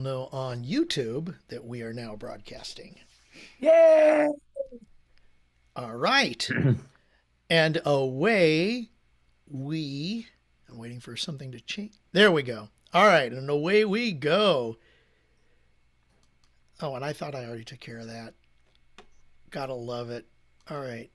know on YouTube that we are now broadcasting. Yay! All right. And away we. I'm waiting for something to change. There we go. All right. And away we go. Oh, and I thought I already took care of that. Gotta love it. All right.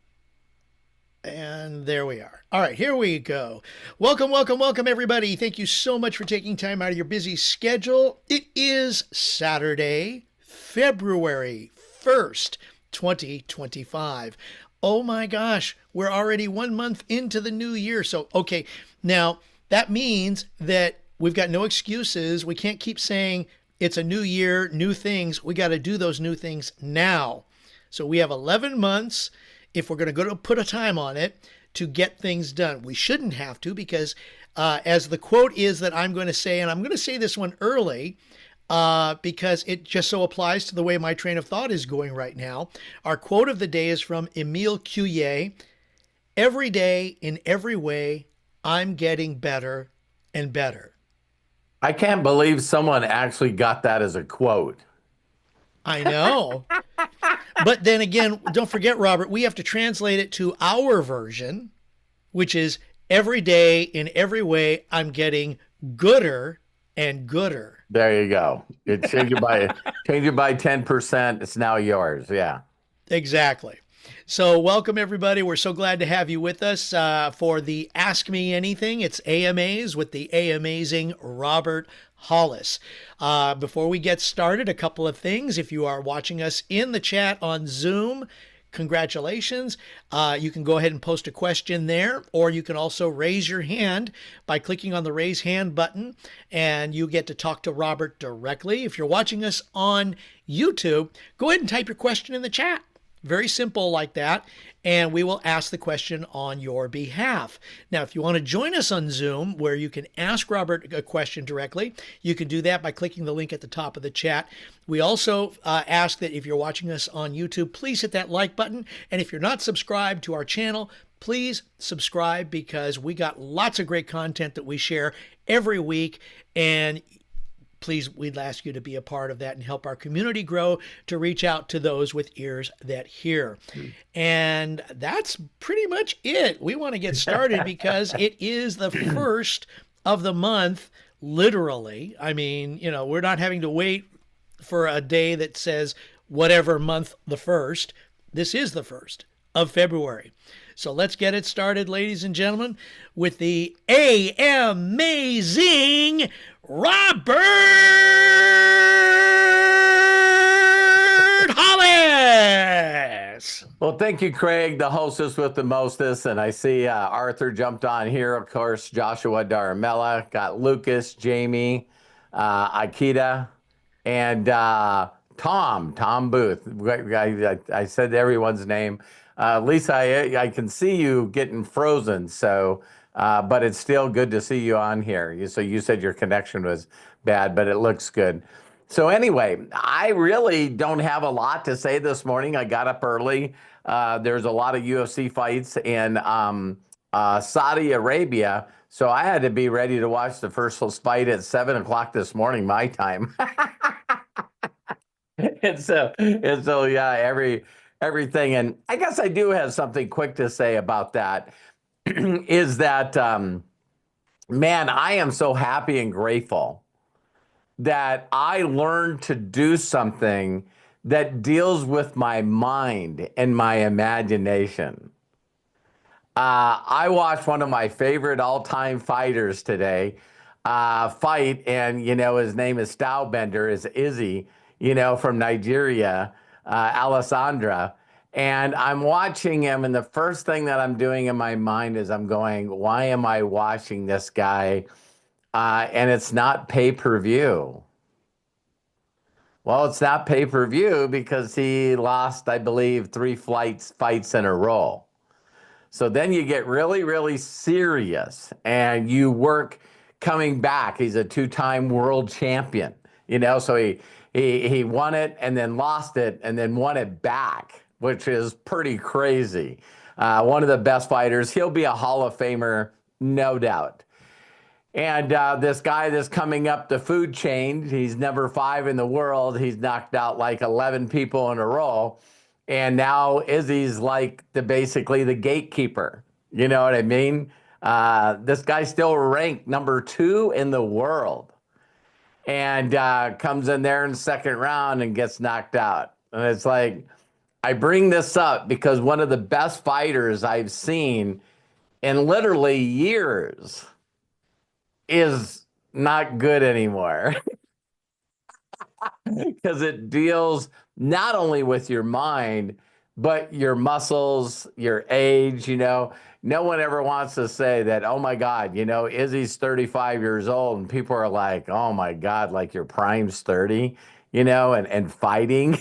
And there we are. All right, here we go. Welcome, welcome, welcome, everybody. Thank you so much for taking time out of your busy schedule. It is Saturday, February 1st, 2025. Oh my gosh, we're already 1 month into the new year. So, okay, now that means that we've got no excuses. We can't keep saying it's a new year, new things. We got to do those new things now. So we have 11 months if we're going to go to put a time on it to get things done. We shouldn't have to because as the quote is that I'm going to say, and I'm going to say this one early because it just so applies to the way my train of thought is going right now. Our quote of the day is from Emile Cuillet. Every day, in every way, I'm getting better and better. I can't believe someone actually got that as a quote. I know. But then again, don't forget, Robert, we have to translate it to our version, which is every day, in every way, I'm getting gooder and gooder. There you go. It change it by 10%. It's now yours. Yeah. Exactly. So, welcome everybody. We're so glad to have you with us for the Ask Me Anything. It's AMAs with the amazing Robert Hollis. Before we get started, a couple of things. If you are watching us in the chat on Zoom, congratulations. You can go ahead and post a question there, or you can also raise your hand by clicking on the raise hand button, and you get to talk to Robert directly. If you're watching us on YouTube, go ahead and type your question in the chat. Very simple like that. And we will ask the question on your behalf. Now, if you want to join us on Zoom, where you can ask Robert a question directly, you can do that by clicking the link at the top of the chat. We also ask that if you're watching us on YouTube, please hit that like button. And if you're not subscribed to our channel, please subscribe because we got lots of great content that we share every week. And please, we'd ask you to be a part of that and help our community grow to reach out to those with ears that hear. And that's pretty much it. We want to get started because it is the first of the month, literally. I mean, we're not having to wait for a day that says whatever month the first. This is the first of February. So let's get it started, ladies and gentlemen, with the amazing Robert Hollis. Well, thank you, Craig, the hostess with the mostest. And I see Arthur jumped on here. Of course, Joshua Daramella, got Lucas, Jamie, Akita, and Tom Booth. I said everyone's name. Lisa, I can see you getting frozen, so but it's still good to see you on here. So you said your connection was bad, but it looks good. So anyway, I really don't have a lot to say this morning. I got up early. There's a lot of UFC fights in Saudi Arabia, so I had to be ready to watch the first fight at 7 o'clock this morning, my time. And so yeah, everything. And I guess I do have something quick to say about that is that, man, I am so happy and grateful that I learned to do something that deals with my mind and my imagination. I watched one of my favorite all-time fighters today fight, and, his name is Stylebender, is Izzy, from Nigeria, Alessandra. And I'm watching him, and the first thing that I'm doing in my mind is I'm going, why am I watching this guy? And it's not pay-per-view. Well, it's not pay-per-view because he lost, I believe, 3 fights in a row. So then you get really, really serious, and you work coming back. He's a 2-time world champion, so he won it and then lost it and then won it back, which is pretty crazy. One of the best fighters. He'll be a Hall of Famer, no doubt. And this guy that's coming up the food chain, he's number 5 in the world. He's knocked out like 11 people in a row. And now Izzy's like basically the gatekeeper. You know what I mean? This guy's still ranked number 2 in the world, and comes in there in the second round and gets knocked out. And it's like, I bring this up because one of the best fighters I've seen in literally years is not good anymore. Because it deals not only with your mind, but your muscles, your age. No one ever wants to say that, oh my God, Izzy's 35 years old, and people are like, oh my God, like your prime's 30, and fighting.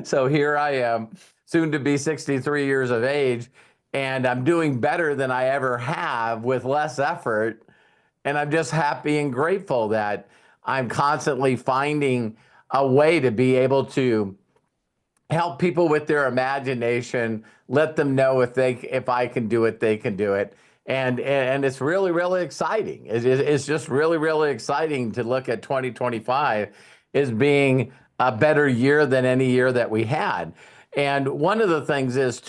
So here I am, soon to be 63 years of age, and I'm doing better than I ever have with less effort. And I'm just happy and grateful that I'm constantly finding a way to be able to help people with their imagination, let them know if I can do it, they can do it. And it's really, really exciting. It's just really, really exciting to look at 2025 as being a better year than any year that we had. And one of the things is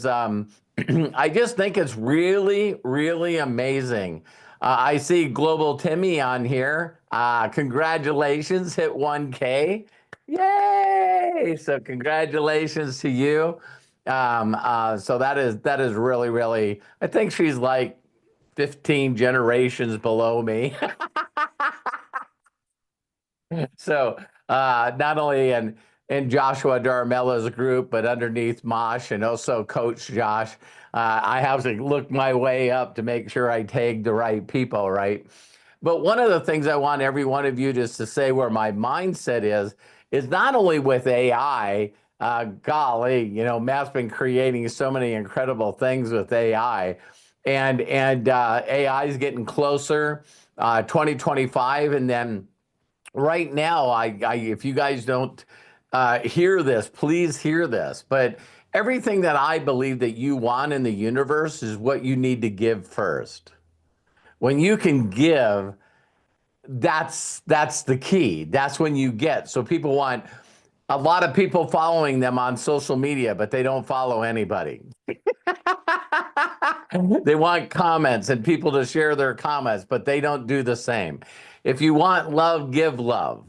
I just think it's really, really amazing. I see Global Timmy on here. Congratulations, hit 1K. Yay! So congratulations to you. So that is really, really, I think she's like 15 generations below me. So not only in Joshua Darmella's group, but underneath Mosh and also Coach Josh, I have to look my way up to make sure I tag the right people, right? But one of the things I want every one of you just to say where my mindset is not only with AI, golly, Matt's been creating so many incredible things with AI, and AI is getting closer, 2025, and then right now, if you guys don't hear this, please hear this. But everything that I believe that you want in the universe is what you need to give first. When you can give, that's the key. That's when you get. So people want a lot of people following them on social media, but they don't follow anybody. They want comments and people to share their comments, but they don't do the same. If you want love, give love,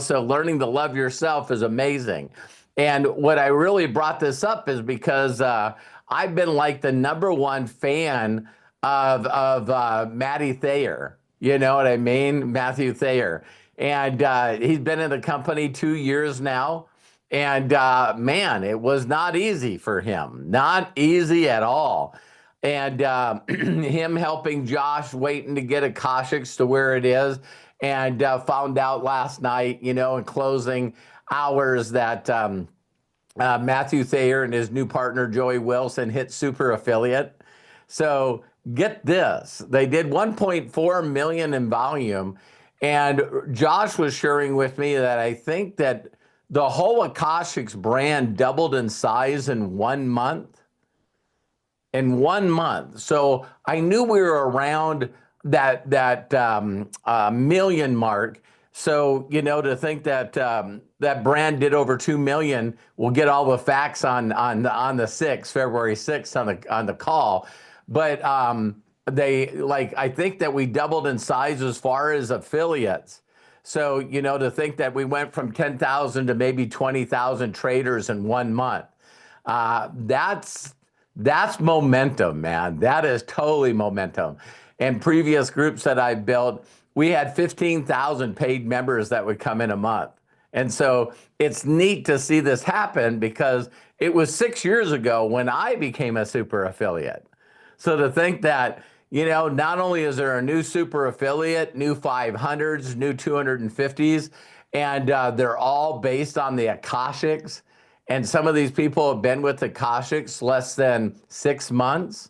so learning to love yourself is amazing. And what I really brought this up is because I've been like the #1 fan of Matty Thayer. You know what I mean? Matthew Thayer. And he's been in the company 2 years now. And man, it was not easy for him. Not easy at all. And him helping Josh, waiting to get AkashX to where it is. And found out last night, in closing hours that Matthew Thayer and his new partner, Joey Wilson, hit super affiliate. So get this, they did 1.4 million in volume. And Josh was sharing with me that I think that the whole AkashX brand doubled in size in 1 month. In 1 month. So I knew we were around that million mark. So, to think that that brand did over 2 million, we'll get all the facts on the 6th, February 6th on the call. But I think that we doubled in size as far as affiliates. So, to think that we went from 10,000 to maybe 20,000 traders in 1 month, that's momentum, man. That is totally momentum. And previous groups that I built, we had 15,000 paid members that would come in a month. And so it's neat to see this happen because it was 6 years ago when I became a super affiliate. So to think that, not only is there a new super affiliate, new 500s, new 250s, and they're all based on the AkashX. And some of these people have been with AkashX less than 6 months.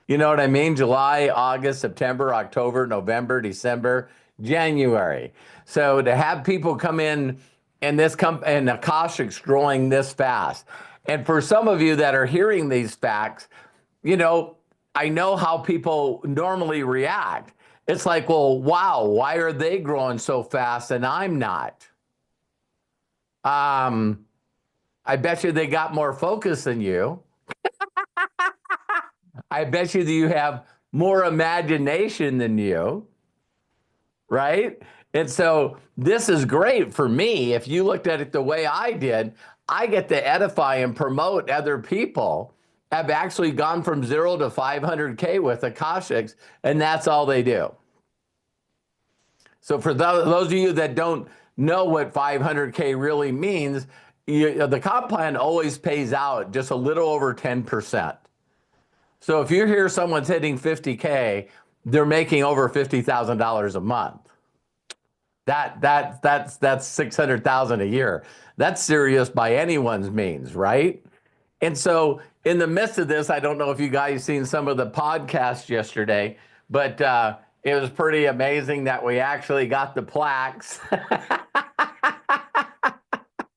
You know what I mean? July, August, September, October, November, December, January. So to have people come in and and AkashX growing this fast. And for some of you that are hearing these facts, I know how people normally react. It's like, well, wow, why are they growing so fast and I'm not? I bet you they got more focus than you. I bet you that you have more imagination than you, right? And so this is great for me. If you looked at it the way I did, I get to edify and promote other people. I've actually gone from 0 to 500K with AkashX, and that's all they do. So for those of you that don't know what 500K really means, the comp plan always pays out just a little over 10%. So if you hear someone's hitting 50K, they're making over $50,000 a month. That's 600,000 a year. That's serious by anyone's means, right? And so in the midst of this, I don't know if you guys seen some of the podcasts yesterday, but it was pretty amazing that we actually got the plaques.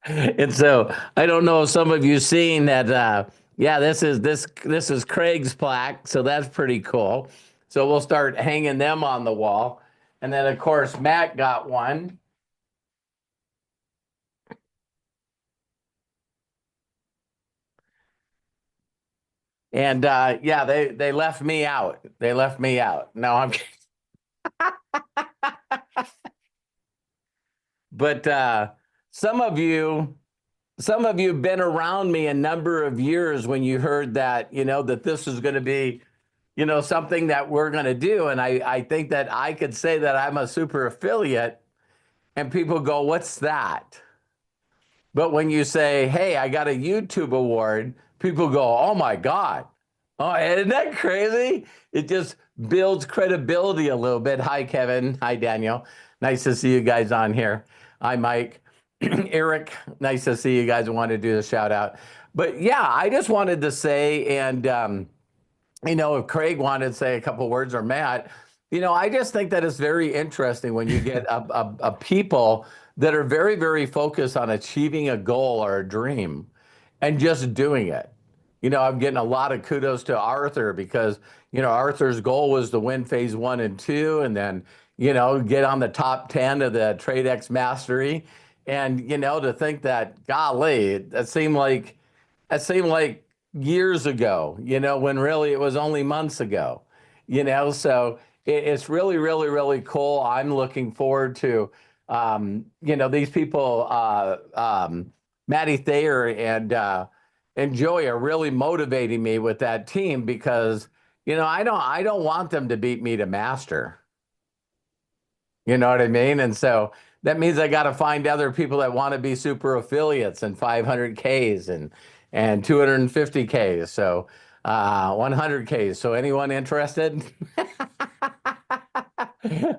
And so I don't know if some of you seen that. Yeah, this is Craig's plaque, so that's pretty cool. So we'll start hanging them on the wall. And then, of course, Matt got one. And yeah, they left me out. They left me out. No, I'm kidding. But some of you have been around me a number of years when you heard that, that this is going to be, something that we're going to do. And I think that I could say that I'm a super affiliate and people go, what's that? But when you say, hey, I got a YouTube award, people go, oh my God. Oh, isn't that crazy? It just builds credibility a little bit. Hi, Kevin. Hi, Daniel. Nice to see you guys on here. Hi, Mike. Eric, nice to see you guys. I want to do the shout out. But yeah, I just wanted to say, and if Craig wanted to say a couple words, or Matt, I just think that it's very interesting when you get a people that are very, very focused on achieving a goal or a dream and just doing it. I'm getting a lot of kudos to Arthur because, Arthur's goal was to win phase 1 and 2 and then, get on the top 10 of the TradeX Mastery. And, to think that, golly, that seemed like years ago, when really it was only months ago, so it's really, really, really cool. I'm looking forward to, these people, Matty Thayer and Joey are really motivating me with that team because, I don't want them to beat me to master. You know what I mean? And so that means I got to find other people that want to be super affiliates and 500Ks and 250Ks. So 100Ks. So anyone interested?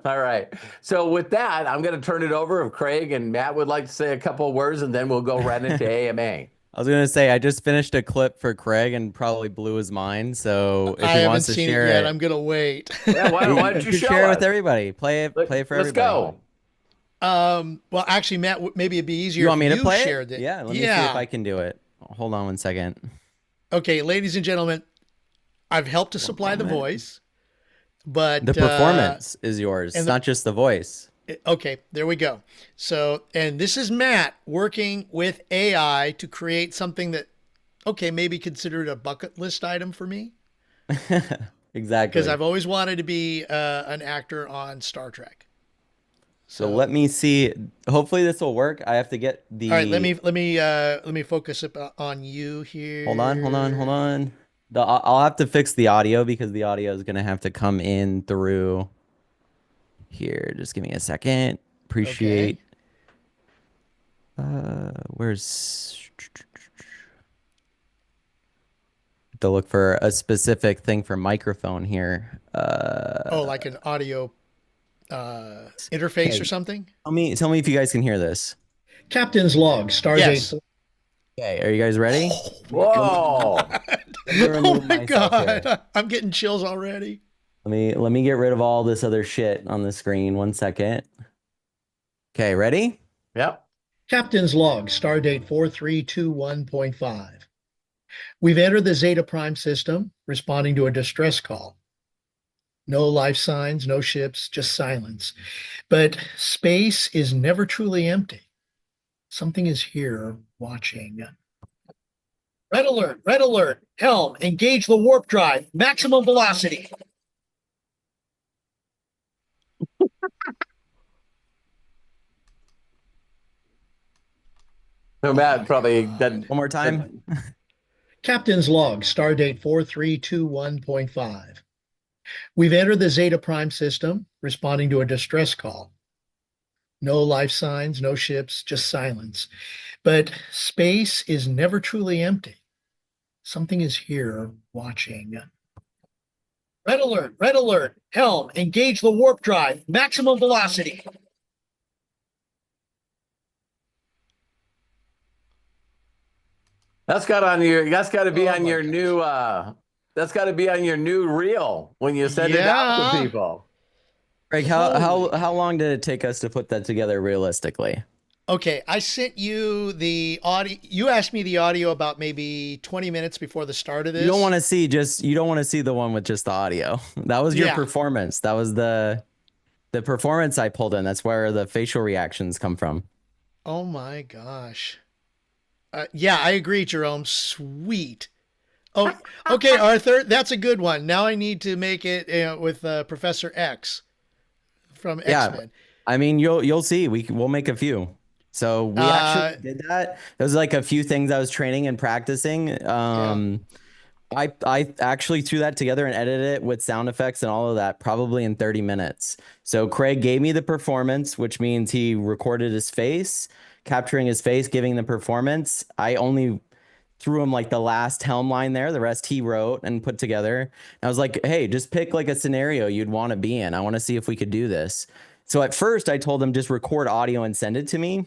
All right. So with that, I'm going to turn it over if Craig and Matt would like to say a couple of words, and then we'll go right into AMA. I was going to say, I just finished a clip for Craig and probably blew his mind. So if he wants to share it yet, I'm going to wait. Yeah, why don't you share it us? with everybody? Play it for everybody. Let's go. Well, actually, Matt, maybe it'd be easier you want me if to you play shared it? it. Yeah, let me see if I can do it. Hold on one second. Okay, ladies and gentlemen, I've helped to supply the voice, but the performance is yours. It's not just the voice. Okay, there we go. So, and this is Matt working with AI to create something that, okay, maybe considered a bucket list item for me. Exactly. Because I've always wanted to be an actor on Star Trek. So let me see. Hopefully this will work. I have to get the. All right, let me focus on you here. Hold on. I'll have to fix the audio because the audio is gonna have to come in through here. Just give me a second. Appreciate. Okay. Where's to look for a specific thing for microphone here. Oh, like an audio interface or something? Tell me if you guys can hear this. Captain's log, Stardate. Yes. Okay, are you guys ready? Whoa! Oh my God! I'm getting chills already. Let me get rid of all this other shit on the screen. 1 second. Okay, ready? Yep. Captain's log, Stardate 4321.5. We've entered the Zeta Prime system, responding to a distress call. No life signs, no ships, just silence. But space is never truly empty. Something is here watching. Red alert, red alert. Helm, engage the warp drive, maximum velocity. So Matt probably did One more time. Captain's log, stardate 4321.5. We've entered the Zeta Prime system, responding to a distress call. No life signs, no ships, just silence. But space is never truly empty. Something is here watching. Red alert, red alert. Helm, engage the warp drive, maximum velocity. That's got to be Oh on my your gosh. new that's got to be on your new reel when you send it out to Yeah. people. Greg, how long did it take us to put that together realistically? Okay, I sent you the audio. You asked me the audio about maybe 20 minutes before the start of this. You don't want to see the one with just the audio. That was your Yeah. performance. That was the performance I pulled in. That's where the facial reactions come from. Oh my gosh. Yeah, I agree, Jerome. Sweet. Oh, okay, Arthur, that's a good one. Now I need to make it with Professor X from Yeah, X-Men. I mean you'll see. We'll make a few. So we actually did that. There was like a few things I was training and practicing. Yeah. I actually threw that together and edited it with sound effects and all of that probably in 30 minutes. So Craig gave me the performance, which means he recorded his face, capturing his face, giving the performance. I only threw him like the last helm line there. The rest he wrote and put together. And I was like, hey, just pick like a scenario you'd want to be in. I want to see if we could do this. So at first I told him just record audio and send it to me.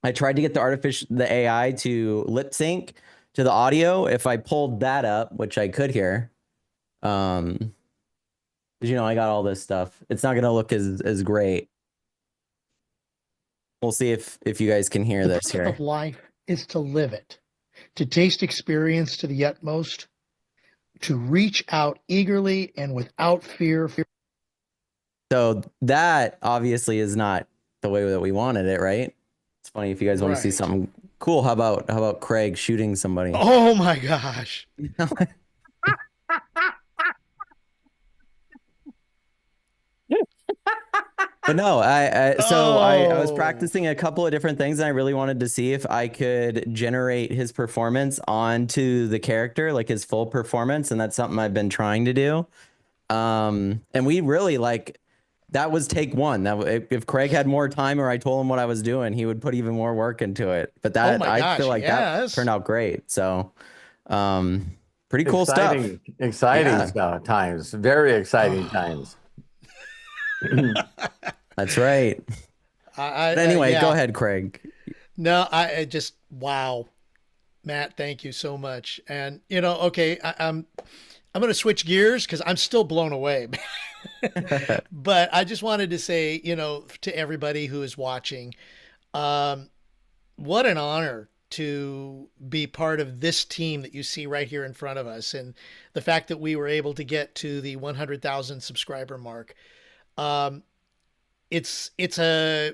I tried to get the AI to lip sync to the audio. If I pulled that up, which I could hear, because I got all this stuff. It's not gonna look as great. We'll see if you guys can hear this The purpose here. of life is to live it, to taste experience to the utmost, to reach out eagerly and without fear. So that obviously is not the way that we wanted it, right? It's funny if you guys want to see Right. something cool. How about Craig shooting somebody? Oh my gosh. But no, I was Oh. practicing a couple of different things, and I really wanted to see if I could generate his performance onto the character, like his full performance, and that's something I've been trying to do. And we really that was take one. If Craig had more time or I told him what I was doing, he would put even more work into it. But Oh my I gosh, feel like that yes. turned out great. So, pretty cool stuff. Exciting Yeah. times. Very exciting times. That's right. But anyway, yeah. go ahead, Craig. No, I just wow, Matt, thank you so much. And okay, I'm going to switch gears because I'm still blown away. But I just wanted to say, to everybody who is watching, what an honor to be part of this team that you see right here in front of us, and the fact that we were able to get to the 100,000 subscriber mark. It's a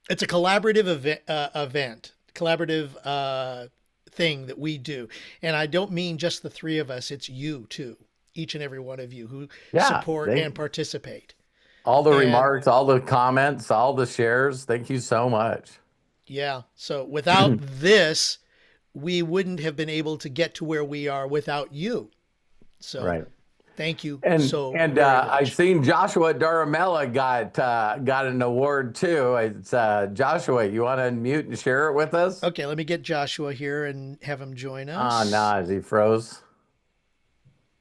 collaborative event, collaborative thing that we do, and I don't mean just the three of us. It's you too, each and every one of you who support and participate. All the remarks, all the comments, all the shares. Thank you so much. Yeah. So without this, we wouldn't have been able to get to where we are without you. So right. Thank you And so and very much. I've seen Joshua Duramella got an award too. It's Joshua. You want to unmute and share it with us? Okay, let me get Joshua here and have him join us. Ah, nah, he froze.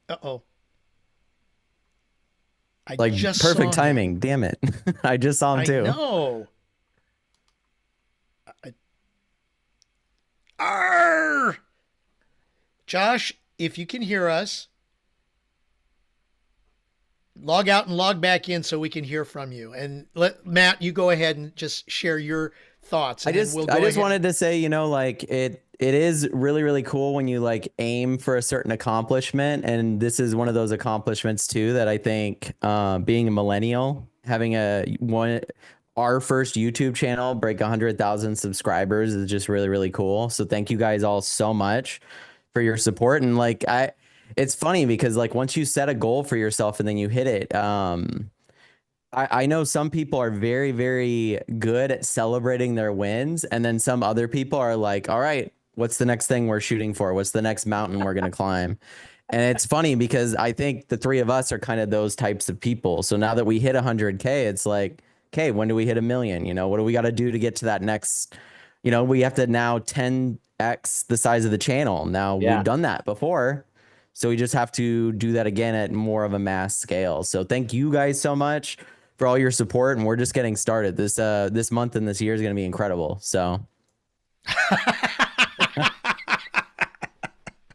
Uh-oh. I Like just perfect saw timing. him. Damn it. I just saw him too. I know. Arr! Josh, if you can hear us, log out and log back in so we can hear from you. And let Matt, you go ahead and just share your thoughts, I and then just we'll I go just ahead. wanted to say, like it is really, really cool when you like aim for a certain accomplishment. And this is one of those accomplishments too that I think being a millennial, having our first YouTube channel break 100,000 subscribers is just really, really cool. So thank you guys all so much for your support. And like it's funny because like once you set a goal for yourself and then you hit it, I know some people are very, very good at celebrating their wins. And then some other people are like, all right, what's the next thing we're shooting for? What's the next mountain we're going to climb? And it's funny because I think the three of us are kind of those types of people. So now that we hit 100K, it's like, okay, when do we hit 1 million? What do we got to do to get to that next? We have to now 10x the size of the channel. Now Yeah. we've done that before. So we just have to do that again at more of a mass scale. So thank you guys so much for all your support, and we're just getting started. This month and this year is going to be incredible. So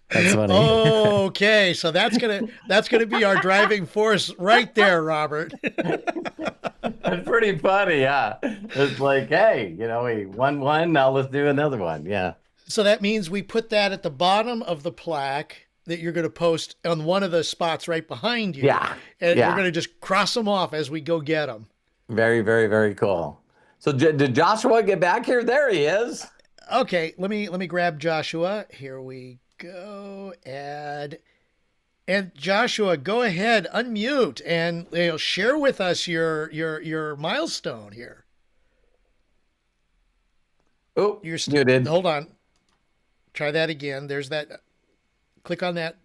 that's funny. Okay, so that's gonna be our driving force right there, Robert. It's pretty funny, yeah. It's like, hey, we won one, now let's do another one. Yeah. So that means we put that at the bottom of the plaque that you're going to post on one of the spots right behind you. Yeah. And Yeah. we're going to just cross them off as we go get them. Very, very, very cool. So did Joshua get back here? There he is. Okay, let me grab Joshua. Here we go. And Joshua, go ahead, unmute, and share with us your milestone here. Oh, you're muted. Hold on. Try that again. There's that. Click on that.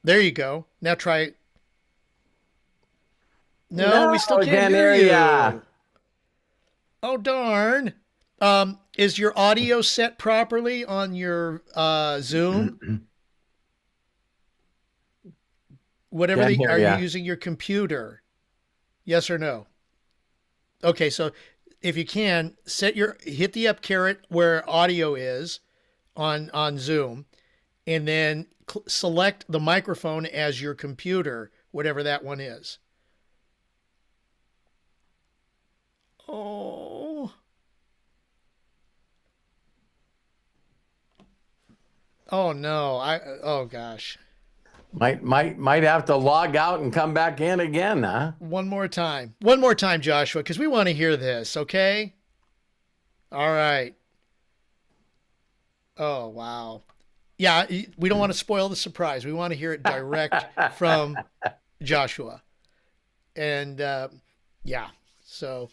There you go. Now try it. No, we still can't hear you. Ya. Oh, darn. Is your audio set properly on your Zoom? Are you using your computer? Yes or no? Okay, so if you can, hit the up caret where audio is on Zoom, and then select the microphone as your computer, whatever that one is. Oh. Oh no. Oh gosh. Might have to log out and come back in again, huh? One more time. One more time, Joshua, because we want to hear this, okay? All right. Oh, wow. Yeah, we don't want to spoil the surprise. We want to hear it direct from Joshua. And yeah, so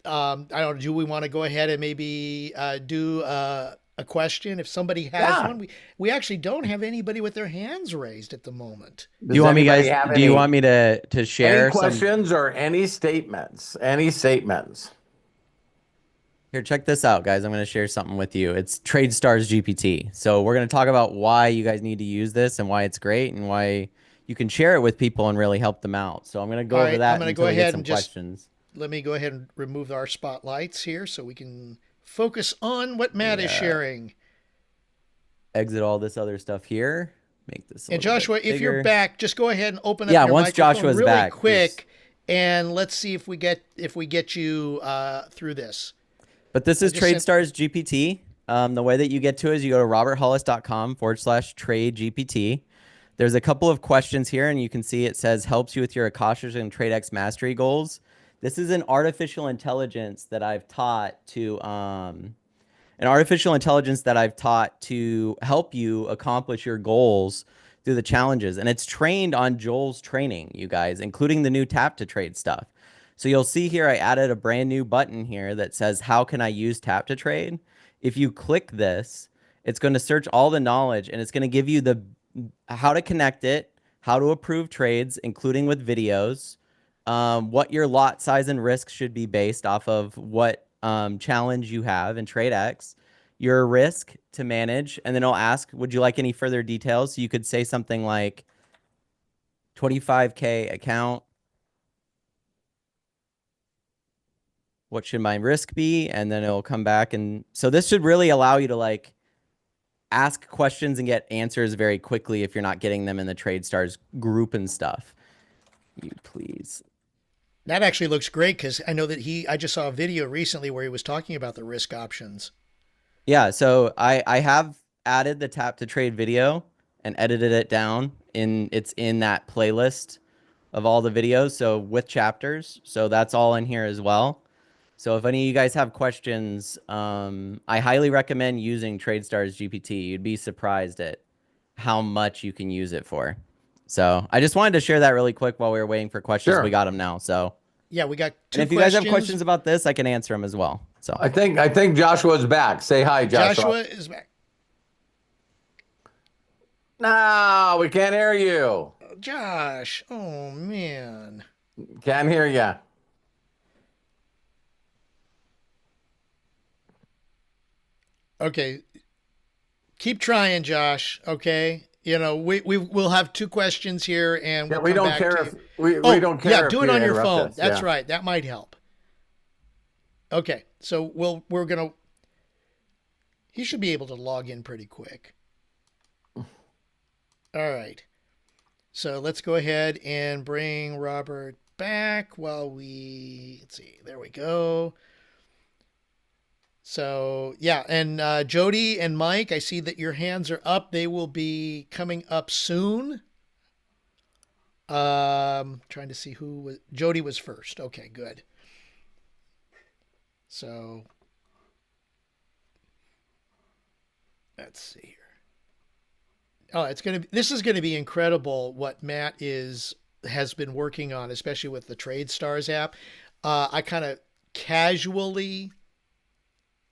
I don't know, do we want to go ahead and maybe do a question if somebody has one? We actually don't have anybody with their hands raised at the moment. Do you want me to share any questions or any statements? Here, check this out, guys. I'm going to share something with you. It's TradeStars GPT. So we're going to talk about why you guys need to use this and why it's great and why you can share it with people and really help them out. So I'm going to go over that. I'm going to go ahead and questions. Let me go ahead and remove our spotlights here so we can focus on what Matt is sharing. Exit all this other stuff here. Make this. And Joshua, if you're back, just go ahead and open up your once microphone Joshua's really back, quick, and let's see if we get you through this. But this is TradeStars GPT. The way that you get to it is you go to roberthollis.com/trade GPT. There's a couple of questions here, and you can see it says helps you with your AkashX and TradeX mastery goals. This is an artificial intelligence that I've taught to help you accomplish your goals through the challenges. And it's trained on Joel's training, you guys, including the new tap to trade stuff. So you'll see here, I added a brand new button here that says, how can I use tap to trade? If you click this, it's going to search all the knowledge, and it's going to give you how to connect it, how to approve trades, including with videos, what your lot size and risk should be based off of what challenge you have in TradeX, your risk to manage, and then it'll ask, would you like any further details? So you could say something like 25K account. What should my risk be? And then it'll come back. And so this should really allow you to like ask questions and get answers very quickly if you're not getting them in the TradeStars group and stuff. You please. That actually looks great because I know that I just saw a video recently where he was talking about the risk options. Yeah, so I have added the tap to trade video and edited it down it's in that playlist of all the videos, so with chapters. So that's all in here as well. So if any of you guys have questions, I highly recommend using TradeStars GPT. You'd be surprised at how much you can use it for. So I just wanted to share that really quick while we were waiting for questions. Sure. We got them now. So Yeah, we got two and if you guys have questions about this, I can answer them as well. So I think Joshua's back. Say hi, Joshua. Joshua is back. No, we can't hear you. Josh, oh man. Can't hear you. Okay. Keep trying, Josh. Okay. You know, we'll have two questions here, and Yeah, we'll we come don't back care to if you. we don't care. Yeah, if do it you on your interrupt phone. us. That's Yeah. right. That might help. Okay. So we're gonna. He should be able to log in pretty quick. All right. So let's go ahead and bring Robert back while let's see. There we go. So yeah, and Jody and Mike, I see that your hands are up. They will be coming up soon. Trying to see who was. Jody was first. Okay, good. So let's see here. Oh, this is gonna be incredible what Matt has been working on, especially with the TradeStars app. I kind of casually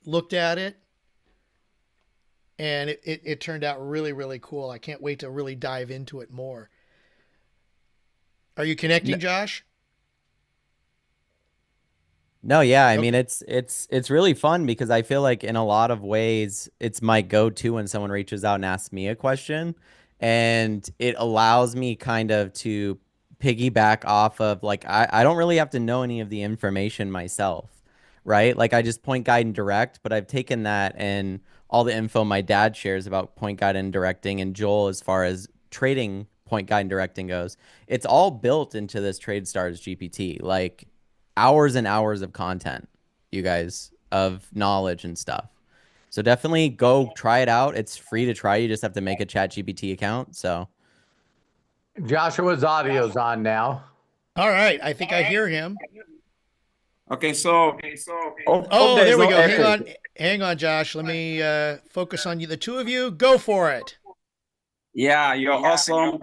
looked at it, and it turned out really, really cool. I can't wait to really dive into it more. Are you connecting, Josh? No, yeah, I Okay. mean it's really fun because I feel like in a lot of ways it's my go-to when someone reaches out and asks me a question, and it allows me kind of to piggyback off of like I don't really have to know any of the information myself, right? Like I just point guide and direct, but I've taken that and all the info my dad shares about point guide and directing and Joel as far as trading point guide and directing goes. It's all built into this TradeStars GPT. Like hours and hours of content, you guys, of knowledge and stuff. So definitely go try it out. It's free to try. You just have to make a ChatGPT account. So Joshua's audio's on now. All right, I think I hear him. Okay, so Oh, there we no go. echo. Hang on, Josh. Let me focus on you. The two of you, go for it. Yeah, you're awesome.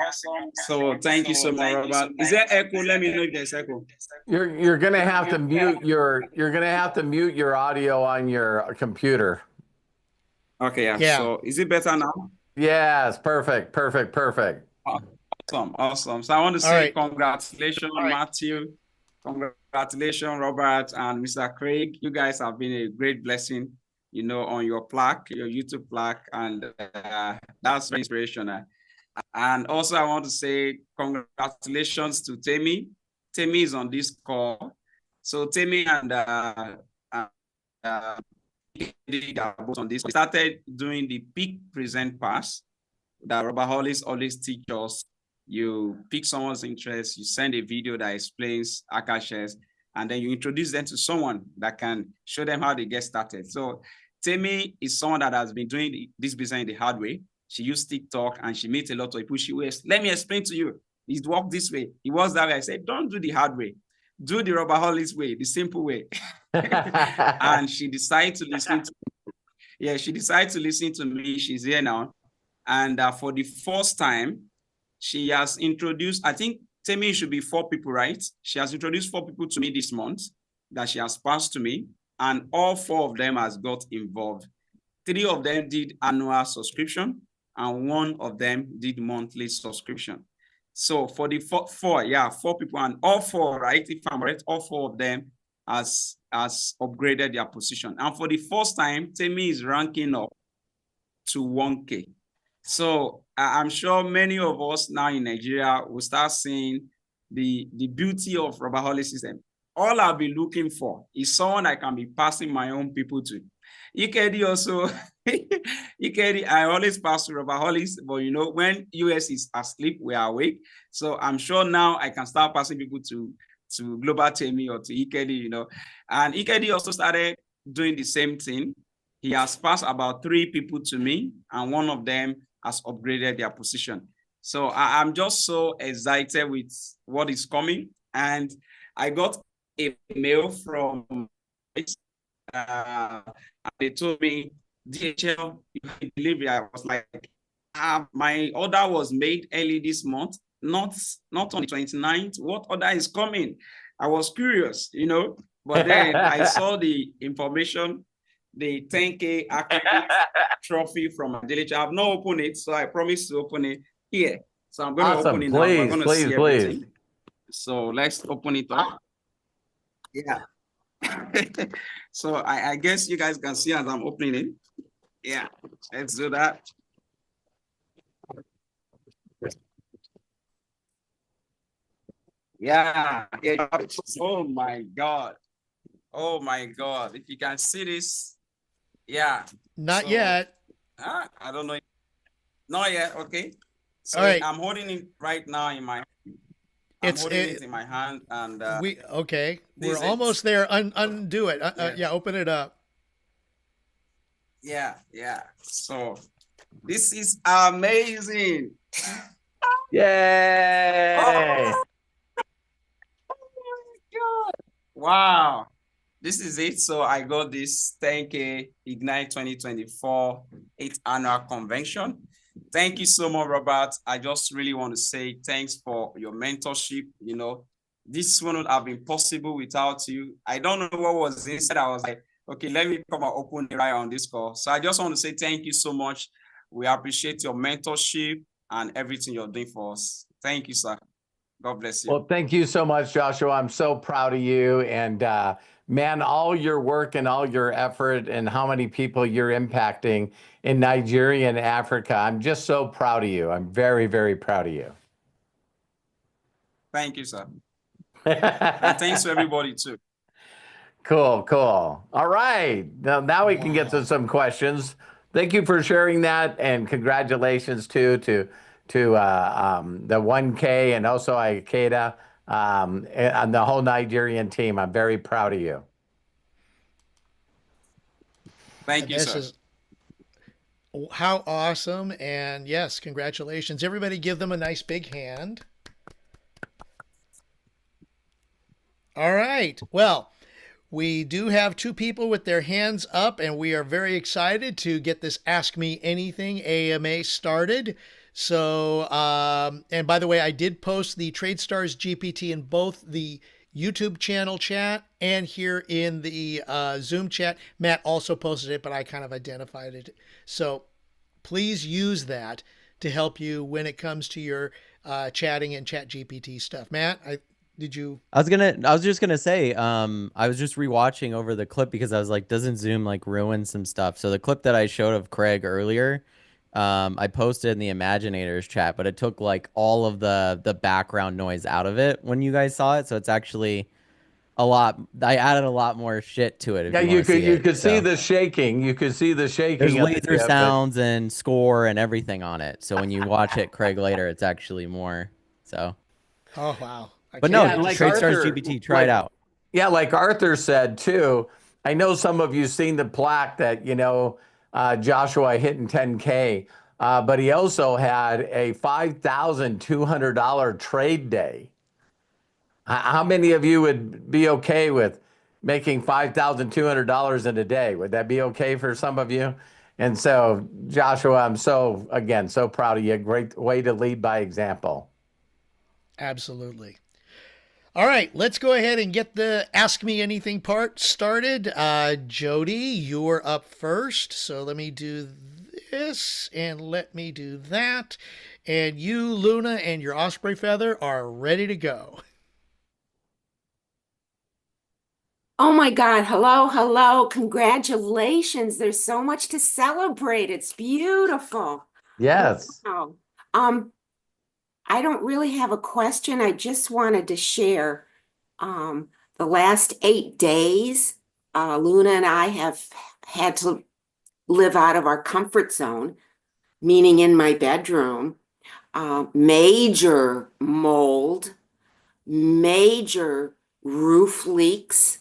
So thank you so much, Robert. Is there echo? Let me know if there's echo. You're gonna have to mute your audio on your computer. Okay, Yeah. So is it better now? Yes, perfect. Awesome. So I want to All say right. congratulations, Matthew. Congratulations, Robert and Mr. Craig. You guys have been a great blessing, on your plaque, your YouTube plaque, and that's very inspirational. And also, I want to say congratulations to Temi. Temi is on this call. So Temi and both on this. We started doing the peak present pass that Robert Hollis always teaches us. You pick someone's interest, you send a video that explains AkashX, and then you introduce them to someone that can show them how they get started. So Temi is someone that has been doing this business in the hard way. She used TikTok and she meets a lot of people. She was, let me explain to you. It worked this way. It was that way. I said, don't do the hard way. Do the Robert Hollis way, the simple way. And she decided to listen to me. Yeah, she decided to listen to me. She's here now. And for the first time, she has introduced, I think Temi should be 4 people, right? She has introduced 4 people to me this month that she has passed to me, and all 4 of them has got involved. 3 of them did annual subscription, and 1 of them did monthly subscription. So for the 4 people, and all 4, right? If I'm right, all 4 of them has upgraded their position. And for the first time, Temi is ranking up to 1K. So I'm sure many of us now in Nigeria will start seeing the beauty of Robert Hollis system. All I'll be looking for is someone I can be passing my own people to. EKD also, EKD, I always pass to Robert Hollis, but when US is asleep, we are awake. So I'm sure now I can start passing people to to Global Temi or to EKD, you know. And EKD also started doing the same thing. He has passed about 3 people to me, and one of them has upgraded their position. So I'm just so excited with what is coming. And I got a mail from they told me, DHL delivery. I was like, my order was made early this month, not on the 29th. What order is coming? I was curious, you know, but then I saw the information, the 10K AkashX trophy from my village. I have not opened it, so I promised to open it here. So I'm going to open it now. We're going to see everything. So let's open it up. Yeah. So I guess you guys can see as I'm opening it. Yeah, let's do that. Yeah. Oh my God. Oh my God. If you can see this. Yeah. Not yet. I don't know. Not yet. Okay. So all right. I'm holding it right now in my I'm holding it in my hand, and we're almost there. Undo it. Yeah, open it up. Yeah. So this is amazing. Yay! Oh my God! Wow, this is it. So I got this 10K Ignite 2024 8th annual convention. Thank you so much, Robert. I just really want to say thanks for your mentorship. You know, this one would have been possible without you. I don't know what was inside. I was like, okay, let me come and open it right on this call. So I just want to say thank you so much. We appreciate your mentorship and everything you're doing for us. Thank you, sir. God bless you. Well, thank you so much, Joshua. I'm so proud of you. And man, all your work and all your effort and how many people you're impacting in Nigeria and Africa. I'm just so proud of you. I'm very, very proud of you. Thank you, sir. And thanks to everybody too. Cool. All right. Now we can get to some questions. Thank you for sharing that, and congratulations too to the 1K and also Ikeda and the whole Nigerian team. I'm very proud of you. Thank you, sir. How awesome. And yes, congratulations. Everybody give them a nice big hand. All right. Well, we do have 2 people with their hands up, and we are very excited to get this Ask Me Anything AMA started. So, and by the way, I did post the TradeStars GPT in both the YouTube channel chat and here in the Zoom chat. Matt also posted it, but I kind of identified it. So please use that to help you when it comes to your chatting and chat GPT stuff. Matt, I was just gonna say, I was just rewatching over the clip because I was like, doesn't Zoom like ruin some stuff? So the clip that I showed of Craig earlier, I posted in the Imaginators chat, but it took like all of the background noise out of it when you guys saw it. So it's actually a lot. I added a lot more shit to it. Yeah, you could see the shaking. You could see the shaking. There's laser sounds and score and everything on it. So when you watch it, Craig, later, it's actually more. So. Oh wow. But no, like TradeStars GPT, try it out. Yeah, like Arthur said too. I know some of you seen the plaque that Joshua hitting 10K, but he also had a $5,200 trade day. How many of you would be okay with making $5,200 in a day? Would that be okay for some of you? And so, Joshua, I'm so proud of you. Great way to lead by example. Absolutely. All right, let's go ahead and get the Ask Me Anything part started. Jody, you're up first. So let me do this and let me do that. And you, Luna, and your osprey feather are ready to go. Oh my God. Hello. Congratulations. There's so much to celebrate. It's beautiful. Yes. Wow. I don't really have a question. I just wanted to share the last 8 days, Luna and I have had to live out of our comfort zone, meaning in my bedroom. Major mold, major roof leaks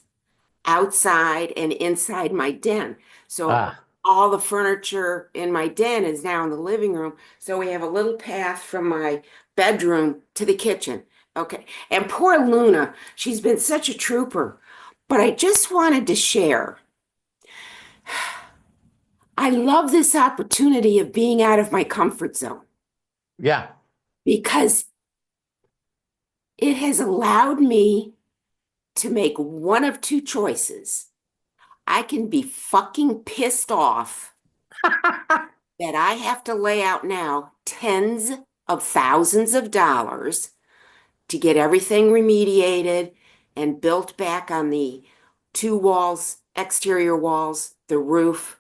outside and inside my den. So Ah, all the furniture in my den is now in the living room. So we have a little path from my bedroom to the kitchen. Okay. And poor Luna, she's been such a trooper. But I just wanted to share. I love this opportunity of being out of my comfort zone yeah. because it has allowed me to make one of two choices. I can be fucking pissed off that I have to lay out now tens of thousands of dollars to get everything remediated and built back on the two walls, exterior walls, the roof,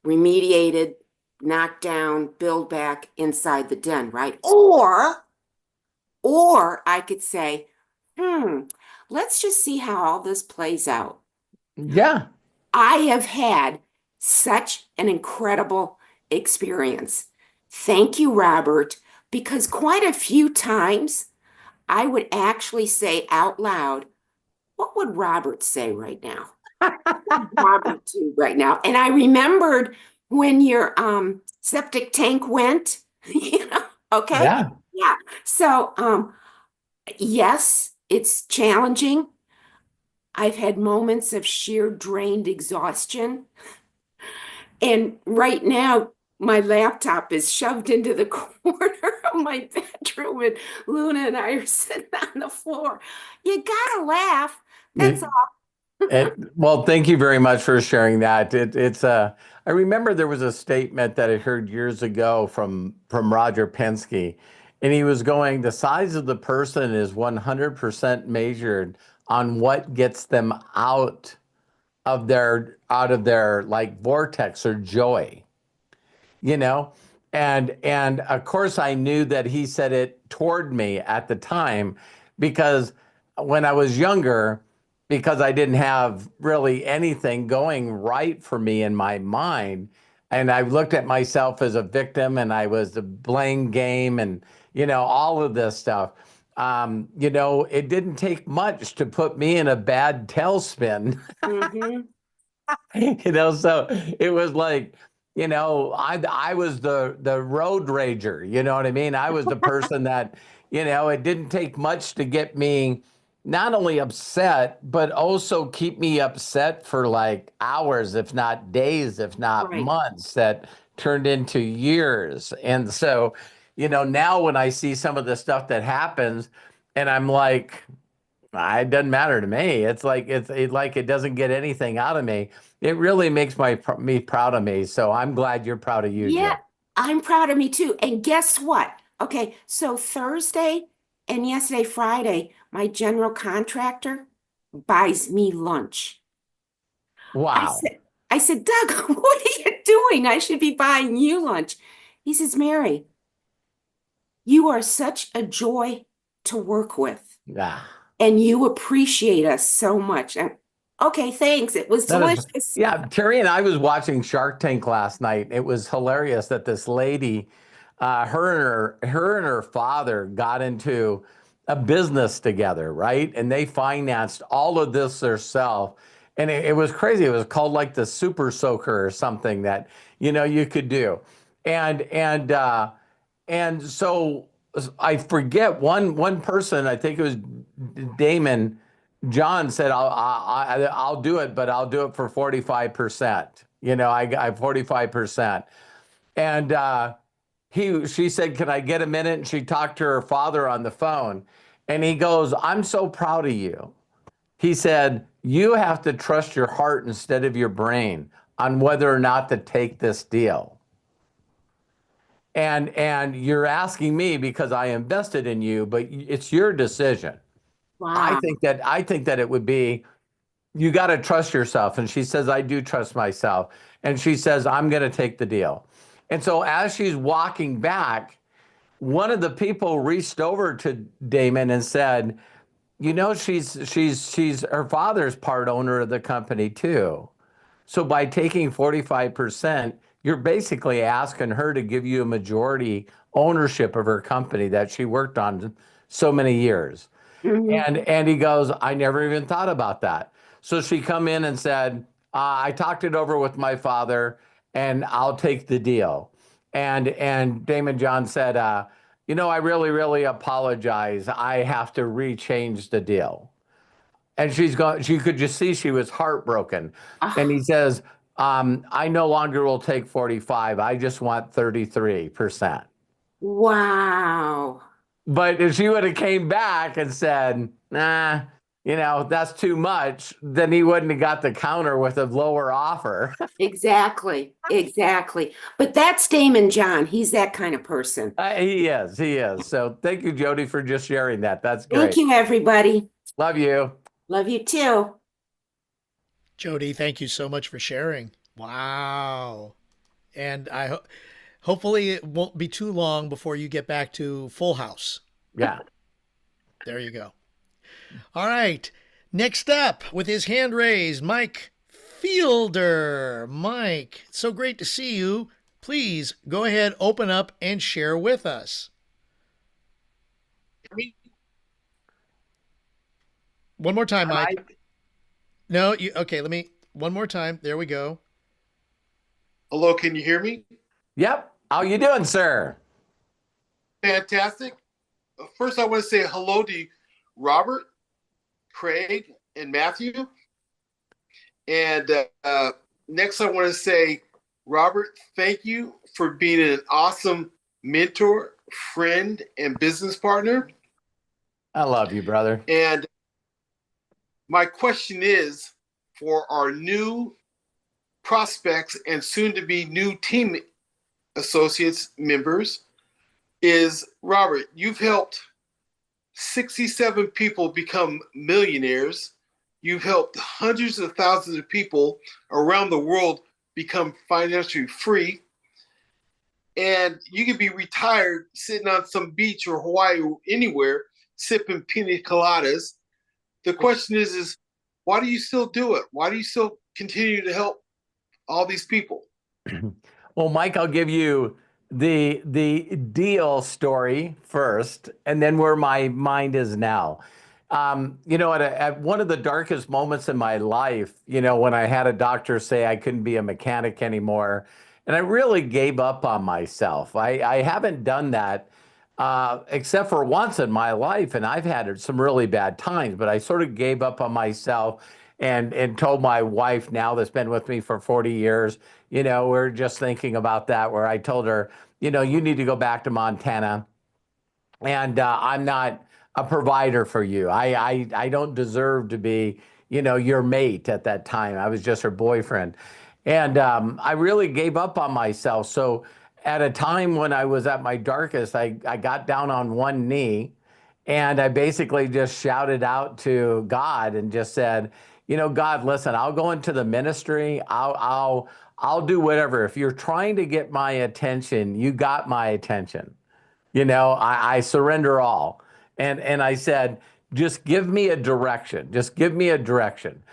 remediated, knocked down, build back inside the den, right? Or I could say, let's just see how all this plays out. Yeah. I have had such an incredible experience. Thank you, Robert, because quite a few times I would actually say out loud, what would Robert say right now? What would Robert do right now? And I remembered when your septic tank went, okay? Yeah. Yeah. So yes, it's challenging. I've had moments of sheer drained exhaustion. And right now, my laptop is shoved into the corner of my bedroom, and Luna and I are sitting on the floor. You gotta laugh. That's all. Well, thank you very much for sharing that. I remember there was a statement that I heard years ago from Roger Penske, and he was going, the size of the person is 100% measured on what gets them out of their like vortex or joy, you know? And of course I knew that he said it toward me at the time because when I was younger, because I didn't have really anything going right for me in my mind, and I looked at myself as a victim and I was the blame game and all of this stuff. It didn't take much to put me in a bad tailspin. Mhm. So it was like, I was the road rager, you know what I mean? I was the person that, it didn't take much to get me not only upset, but also keep me upset for like hours, if not days, if not Right. months, that turned into years. And so, now when I see some of the stuff that happens, and I'm like, it doesn't matter to me. It's like like it doesn't get anything out of me. It really makes me proud of me. So I'm glad you're proud of you, Yeah, Jill. I'm proud of me too. And guess what? Okay, so Thursday and yesterday, Friday, my general contractor buys me lunch. I Wow. said, I said, Doug, what are you doing? I should be buying you lunch. He says, Mary, you are such a joy to work with, Yeah. and you appreciate us so much. Okay, thanks. It was That is, delicious. yeah. Terry and I was watching Shark Tank last night. It was hilarious that this lady, her and her father got into a business together, right? And they financed all of this themselves. And it was crazy. It was called like the Super Soaker or something that, you could do. And so I forget one person, I think it was Damon. John said, I'll do it, but I'll do it for 45%. I 45%. And she said, can I get a minute? And she talked to her father on the phone. And he goes, I'm so proud of you. He said, you have to trust your heart instead of your brain on whether or not to take this deal. And you're asking me because I invested in you, but it's your decision. I Wow. think that it would be, you got to trust yourself. And she says, I do trust myself. And she says, I'm going to take the deal. And so as she's walking back, one of the people reached over to Damon and said, she's her father's part owner of the company too. So by taking 45%, you're basically asking her to give you a majority ownership of her company that she worked on so many years. Mhm. And he goes, I never even thought about that. So she come in and said, I talked it over with my father, and I'll take the deal. And Damon John said, I really apologize. I have to rechange the deal. And she could just see she was heartbroken. And he Ah, says, I no longer will take 45. I just want 33%. wow. But if she would have came back and said, nah, that's too much, then he wouldn't have got the counter with a lower offer. Exactly. Exactly. But that's Damon John. He's that kind of person. He is. He is. So thank you, Jody, for just sharing that. That's Thank great. you, everybody. Love you. Love you too. Jody, thank you so much for sharing. Wow. And hopefully it won't be too long before you get back to Full House. Yeah. There you go. All right. Next up, with his hand raised, Mike Fielder. Mike, so great to see you. Please go ahead, open up, and share with us. One more time, Mike. No, okay, one more time. There we go. Hello, can you hear me? Yep. How you doing, sir? Fantastic. First, I want to say hello to Robert, Craig, and Matthew. And next, I want to say, Robert, thank you for being an awesome mentor, friend, and business partner. I love you, brother. And my question is for our new prospects and soon to be new team associates members is, Robert, you've helped 67 people become millionaires. You've helped hundreds of thousands of people around the world become financially free. And you could be retired sitting on some beach or Hawaii or anywhere sipping pina coladas. The question is why do you still do it? Why do you still continue to help all these people? Well, Mike, I'll give you the deal story first, and then where my mind is now. At one of the darkest moments in my life, when I had a doctor say I couldn't be a mechanic anymore, and I really gave up on myself. I haven't done that except for once in my life, and I've had some really bad times, but I sort of gave up on myself and told my wife now that's been with me for 40 years, we're just thinking about that, where I told her, you need to go back to Montana, and I'm not a provider for you. I don't deserve to be, your mate at that time. I was just her boyfriend. And I really gave up on myself. So at a time when I was at my darkest, I got down on one knee and I basically just shouted out to God and just said, God, listen, I'll go into the ministry. I'll do whatever. If you're trying to get my attention, you got my attention. I surrender all. And I said, just give me a direction. Just give me a direction.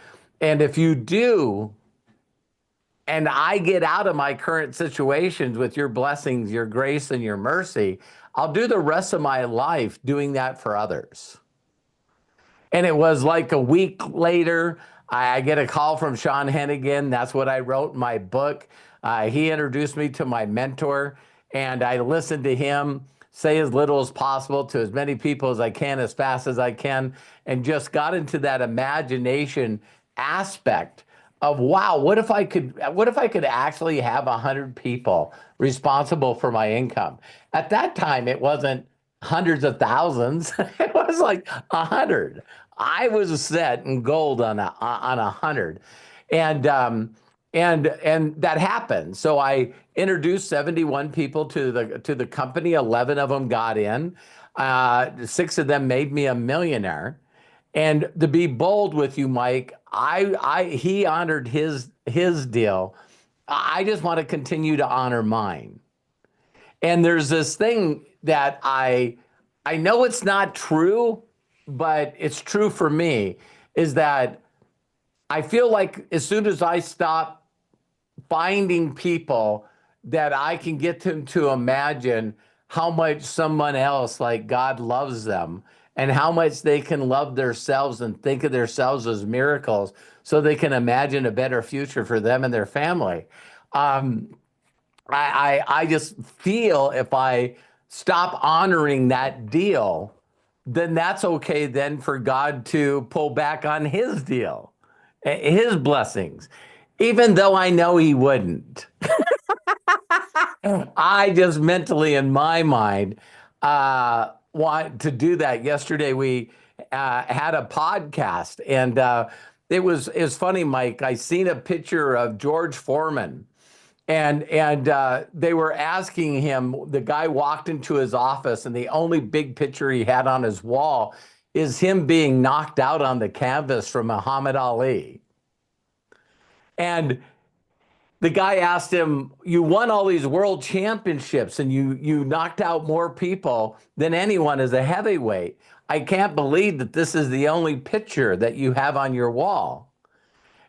And if you do, and I get out of my current situations with your blessings, your grace, and your mercy, I'll do the rest of my life doing that for others. And it was like a week later, I get a call from Sean Hennigan. That's what I wrote in my book. He introduced me to my mentor, and I listened to him say as little as possible to as many people as I can, as fast as I can, and just got into that imagination aspect of, wow, what if I could actually have 100 people responsible for my income? At that time, it wasn't hundreds of thousands. It was like 100. I was set in gold on 100. And that happened. So I introduced 71 people to the company. 11 of them got in. 6 of them made me a millionaire. And to be bold with you, Mike, he honored his deal. I just want to continue to honor mine. And there's this thing that I know it's not true, but it's true for me, is that I feel like as soon as I stop finding people that I can get them to imagine how much someone else, like God, loves them and how much they can love themselves and think of themselves as miracles so they can imagine a better future for them and their family. I just feel if I stop honoring that deal, then that's okay then for God to pull back on his deal, his blessings, even though I know he wouldn't. I just mentally in my mind want to do that. Yesterday we had a podcast, and it was funny, Mike. I seen a picture of George Foreman, and they were asking him. The guy walked into his office, and the only big picture he had on his wall is him being knocked out on the canvas from Muhammad Ali. And the guy asked him, you won all these world championships and you knocked out more people than anyone as a heavyweight. I can't believe that this is the only picture that you have on your wall.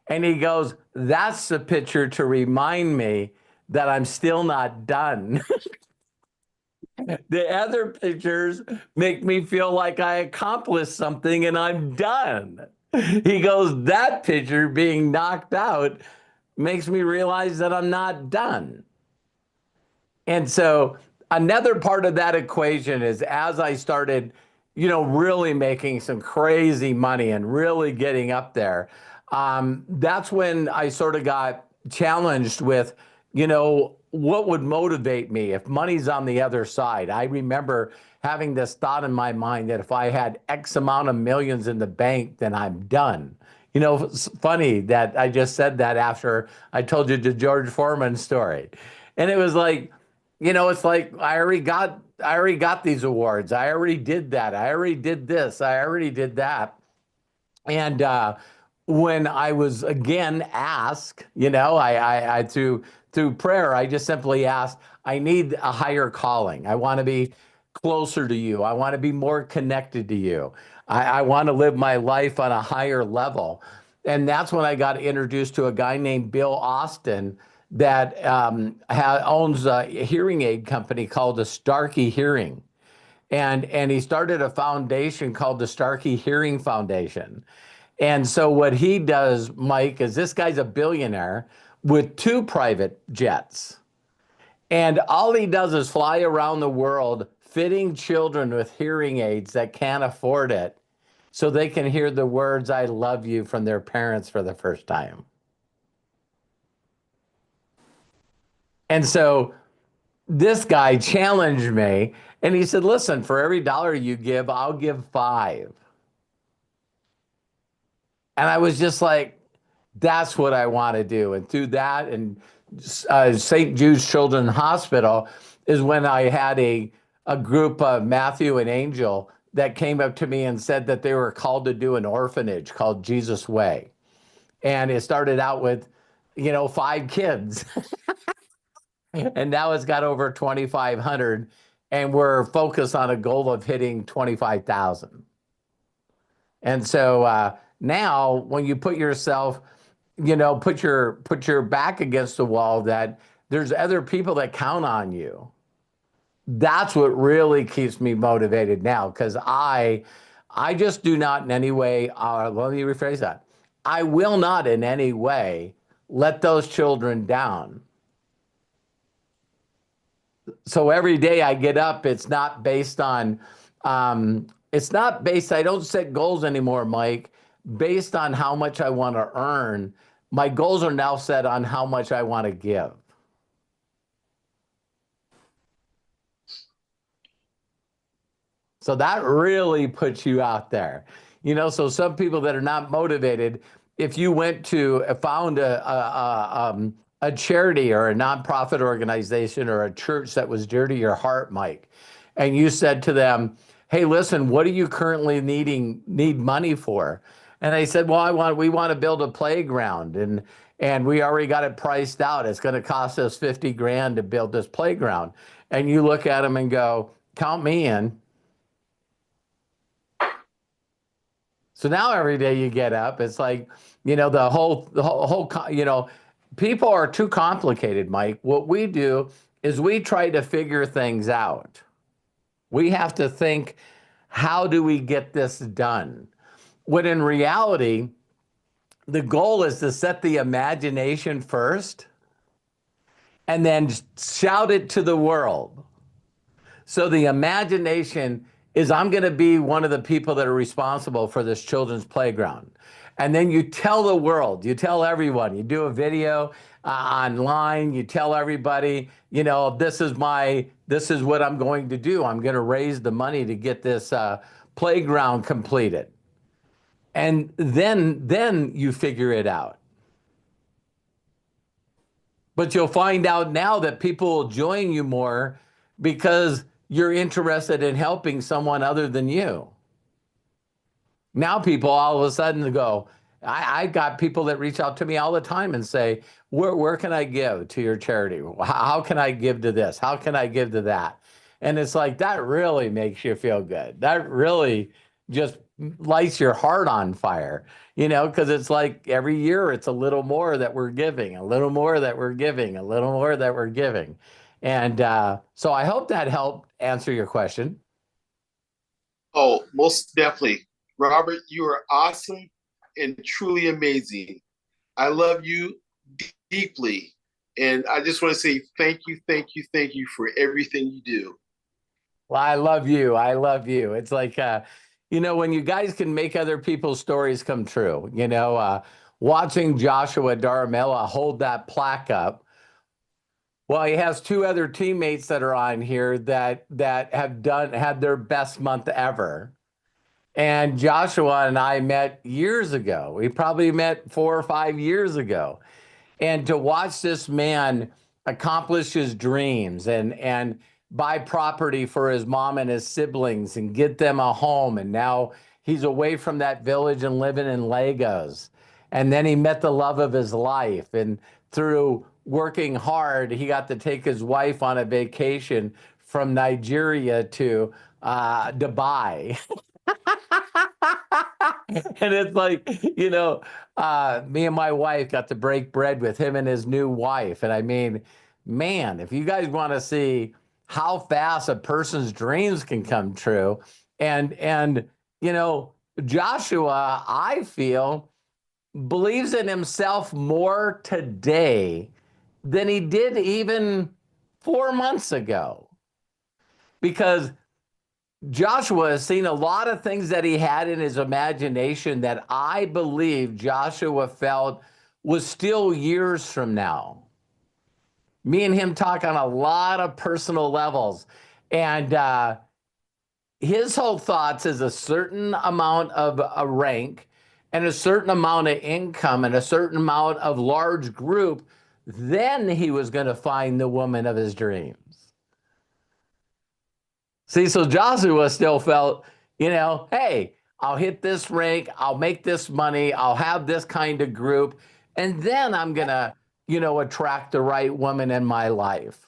And he goes, that's the picture to remind me that I'm still not done. The other pictures make me feel like I accomplished something and I'm done. He goes, that picture being knocked out makes me realize that I'm not done. And so another part of that equation is, as I started, really making some crazy money and really getting up there, that's when I sort of got challenged with, what would motivate me if money's on the other side? I remember having this thought in my mind that if I had X amount of millions in the bank, then I'm done. It's funny that I just said that after I told you the George Foreman story. And it was like, it's like I already got these awards. I already did that. I already did this. I already did that. And when I was again asked, I through prayer, I just simply asked, I need a higher calling. I want to be closer to you. I want to be more connected to you. I want to live my life on a higher level. And that's when I got introduced to a guy named Bill Austin that owns a hearing aid company called the Starkey Hearing. And he started a foundation called the Starkey Hearing Foundation. And so what he does, Mike, is this guy's a billionaire with 2 private jets. And all he does is fly around the world fitting children with hearing aids that can't afford it so they can hear the words, I love you, from their parents for the first time. And so this guy challenged me, and he said, listen, for every dollar you give, I'll give 5. And I was just like, that's what I want to do. And through that, and St. Jude's Children's Hospital is when I had a group of Matthew and Angel that came up to me and said that they were called to do an orphanage called Jesus Way. And it started out with, 5 kids. And now it's got over 2,500. And we're focused on a goal of hitting 25,000. And so now when you put yourself, put your back against the wall, that there's other people that count on you. That's what really keeps me motivated now, because I just do not in any way, let me rephrase that. I will not in any way let those children down. So every day I get up, it's not based on, I don't set goals anymore, Mike, based on how much I want to earn. My goals are now set on how much I want to give. So that really puts you out there. So some people that are not motivated, if you went to found a charity or a nonprofit organization or a church that was dear to your heart, Mike, and you said to them, hey, listen, what do you currently need money for? And they said, well, we want to build a playground, and we already got it priced out. It's going to cost us 50 grand to build this playground. And you look at them and go, count me in. So now every day you get up, it's like, the whole, people are too complicated, Mike. What we do is we try to figure things out. We have to think how do we get this done? When in reality, the goal is to set the imagination first and then shout it to the world. So the imagination is, I'm going to be one of the people that are responsible for this children's playground. And then you tell the world, you tell everyone, you do a video online, you tell everybody, you know, this is what I'm going to do. I'm going to raise the money to get this playground completed. And then you figure it out. But you'll find out now that people will join you more because you're interested in helping someone other than you. Now people all of a sudden go, I got people that reach out to me all the time and say, where can I give to your charity? How can I give to this? How can I give to that? And it's like, that really makes you feel good. That really just lights your heart on fire, you know, because it's like every year it's a little more that we're giving, a little more that we're giving, a little more that we're giving. And so I hope that helped answer your question. Oh, most definitely. Robert, you are awesome and truly amazing. I love you deeply. And I just want to say thank you, thank you, thank you for everything you do. Well, I love you. I love you. It's like, you know, when you guys can make other people's stories come true, you know, watching Joshua Daramella hold that plaque up. Well, he has two other teammates that are on here that have had their best month ever. And Joshua and I met years ago. We probably met 4 or 5 years ago. And to watch this man accomplish his dreams and buy property for his mom and his siblings and get them a home. And now he's away from that village and living in Legos. And then he met the love of his life. And through working hard, he got to take his wife on a vacation from Nigeria to Dubai. And it's like, you know, me and my wife got to break bread with him and his new wife. And I mean, man, if you guys want to see how fast a person's dreams can come true, and you know, Joshua, I feel, believes in himself more today than he did even 4 months ago. Because Joshua has seen a lot of things that he had in his imagination that I believe Joshua felt was still years from now. Me and him talk on a lot of personal levels. And his whole thoughts is a certain amount of a rank and a certain amount of income and a certain amount of large group. Then he was going to find the woman of his dreams. See, so Joshua still felt, you know, hey, I'll hit this rank, I'll make this money, I'll have this kind of group, and then I'm going to, you know, attract the right woman in my life.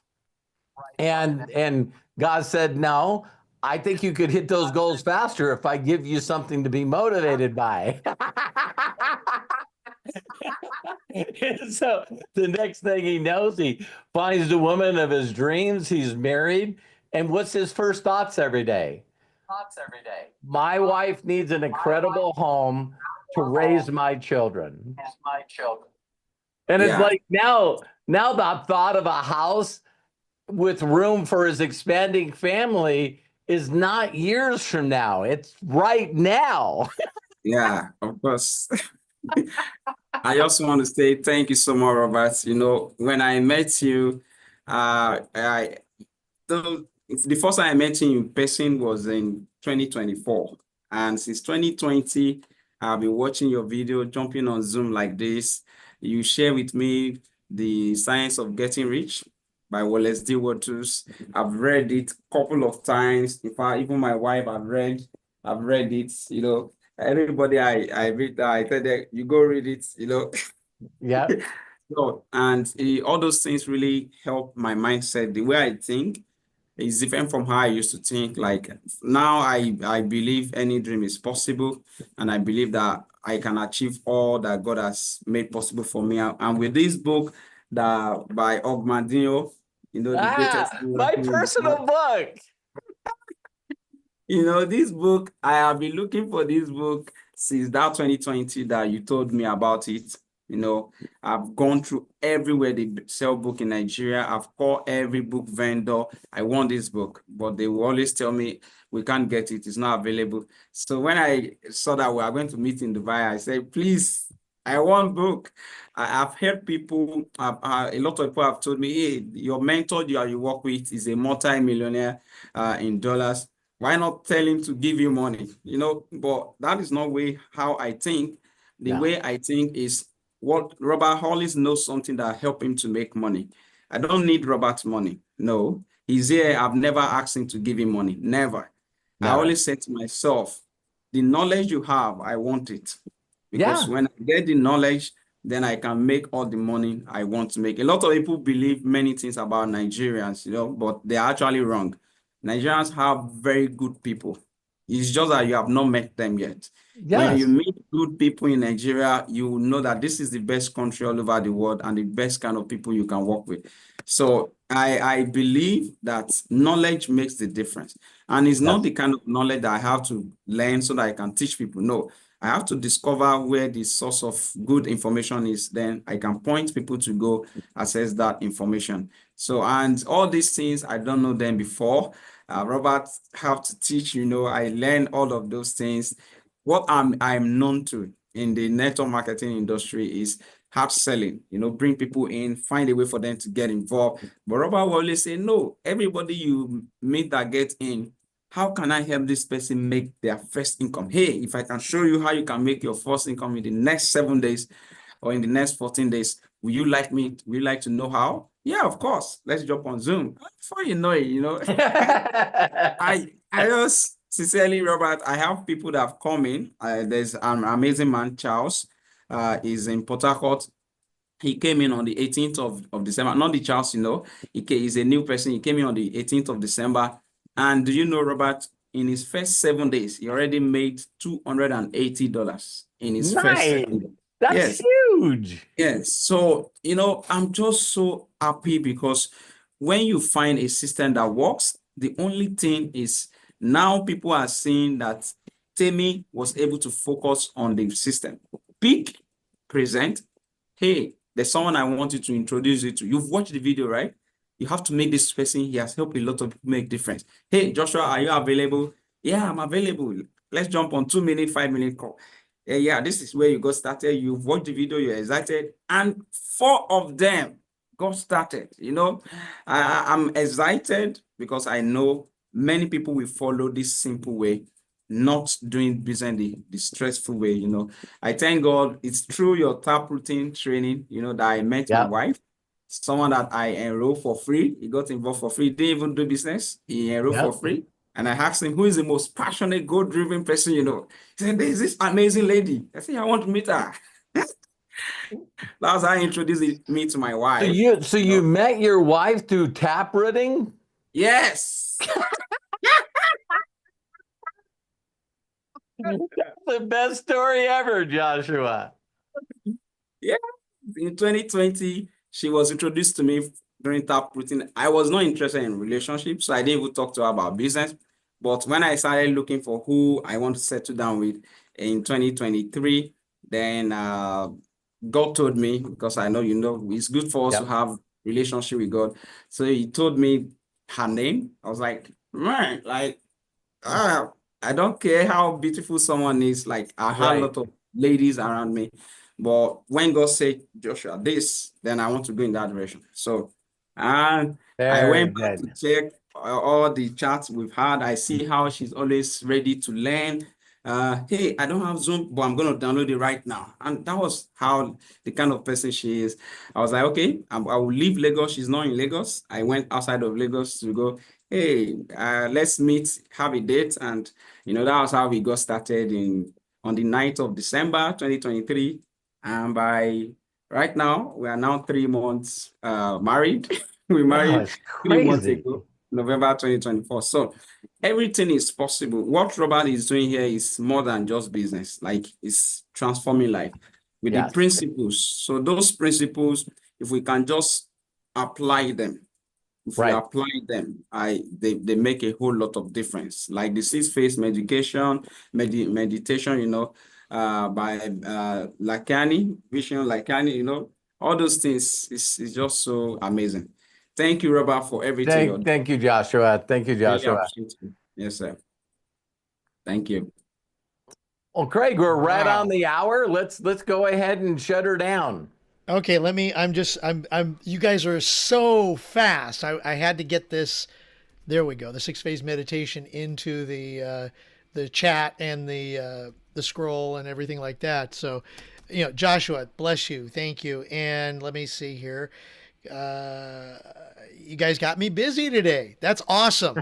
And God said, no, I think you could hit those goals faster if I give you something to be motivated by. And so the next thing he knows, he finds the woman of his dreams, he's married. And what's his first thoughts every day? My wife needs an incredible home to raise my children. And it's like now the thought of a house with room for his expanding family is not years from now. It's right now. Yeah, of course. I also want to say thank you so much, Robert. You know, when I met you, the first time I met you in person was in 2024. And since 2020, I've been watching your video, jumping on Zoom like this. You share with me The Science of Getting Rich by Wallace D. Waters. I've read it a couple of times. In fact, even my wife, I've read it, you know. Everybody I read, I tell them, you go read it, you know. Yeah. So, and all those things really help my mindset. The way I think is different from how I used to think. Like now I believe any dream is possible, and I believe that I can achieve all that God has made possible for me. And with this book that by Ogmandino, you know, the greatest my personal book. This book, I have been looking for this book since that 2020 that you told me about it. I've gone through everywhere they sell book in Nigeria. I've called every book vendor. I want this book, but they will always tell me we can't get it. It's not available. So when I saw that we are going to meet in Dubai, I said, please, I want book. I've heard people, a lot of people have told me, hey, your mentor you work with is a multi-millionaire in dollars. Why not tell him to give you money? But that is not how I think. The way I think is what Robert Hollis knows something that help him to make money. I don't need Robert's money. No, he's here. I've never asked him to give him money. Never. I always say to myself, the knowledge you have, I want it. Because when I get the knowledge, then I can make all the money I want to make. A lot of people believe many things about Nigerians, but they're actually wrong. Nigerians have very good people. It's just that you have not met them yet. When you meet good people in Nigeria, you will know that this is the best country all over the world and the best kind of people you can work with. So I believe that knowledge makes the difference. And it's not the kind of knowledge that I have to learn so that I can teach people. No, I have to discover where the source of good information is. Then I can point people to go access that information. So, and all these things, I don't know them before. Robert have to teach, I learned all of those things. What I'm known to in the network marketing industry is hard selling, bring people in, find a way for them to get involved. But Robert will always say, no, everybody you meet that gets in, how can I help this person make their first income? Hey, if I can show you how you can make your first income in the next 7 days or in the next 14 days, would you like to know how? Yeah, of course. Let's jump on Zoom. Before you know it, I just sincerely, Robert, I have people that have come in. There's an amazing man, Charles. He's in Port Harcourt. He came in on the 18th of December. Not the Charles, he's a new person. He came in on the 18th of December. And do you know, Robert, in his first 7 days, he already made $280 in his first 7 days. That's huge. Yes. So, I'm just so happy because when you find a system that works, the only thing is now people are seeing that Temi was able to focus on the system. Pick, present. Hey, there's someone I want you to introduce you to. You've watched the video, right? You have to make this person. He has helped a lot of people make difference. Hey, Joshua, are you available? Yeah, I'm available. Let's jump on 2-minute, 5-minute call. Yeah, this is where you got started. You've watched the video, you're excited. And 4 of them got started. I'm excited because I know many people will follow this simple way, not doing business the stressful way. I thank God it's through your taproting training, that I met my wife. Someone that I enrolled for free. He got involved for free. Didn't even do business. He enrolled for free. And I asked him, who is the most passionate, goal-driven person you know? He said, there's this amazing lady. I said, I want to meet her. That's how he introduced me to my wife. So you met your wife through taprooting? Yes. That's the best story ever, Joshua. Yeah. In 2020, she was introduced to me during taprooting. I was not interested in relationships, so I didn't even talk to her about business. But when I started looking for who I want to settle down with in 2023, then God told me, because I know it's good for us to have relationship with God. So he told me her name. I was like, man, I don't care how beautiful someone is. Like, I had a lot of ladies around me. But when God said, Joshua, then I want to go in that direction. So, and I went back to check all the chats we've had. I see how she's always ready to learn. Hey, I don't have Zoom, but I'm going to download it right now. And that was how the kind of person she is. I was like, okay, I will leave Lagos. She's not in Lagos. I went outside of Lagos to go, hey, let's meet, have a date. And, that was how we got started on the 9th of December, 2023. And by right now, we are now 3 months married. We married 3 months ago, November 2024. So everything is possible. What Robert is doing here is more than just business. Like, it's transforming life with the principles. So those principles, if we can just apply them, if Right. you apply them, they make a whole lot of difference. Like the 6-phase meditation, meditation, by Lakani, Vision Lakani, all those things is just so amazing. Thank you, Robert, for everything you're doing. Thank you, Joshua. Thank you, Really Joshua. appreciate it. Yes, sir. Thank you. Well, Craig, we're right Wow. on the hour. Let's go ahead and shut her down. Okay, you guys are so fast. I had to get this. There we go. The 6-phase meditation into the chat and the scroll and everything like that. So, Joshua, bless you. Thank you. And let me see here. You guys got me busy today. That's awesome.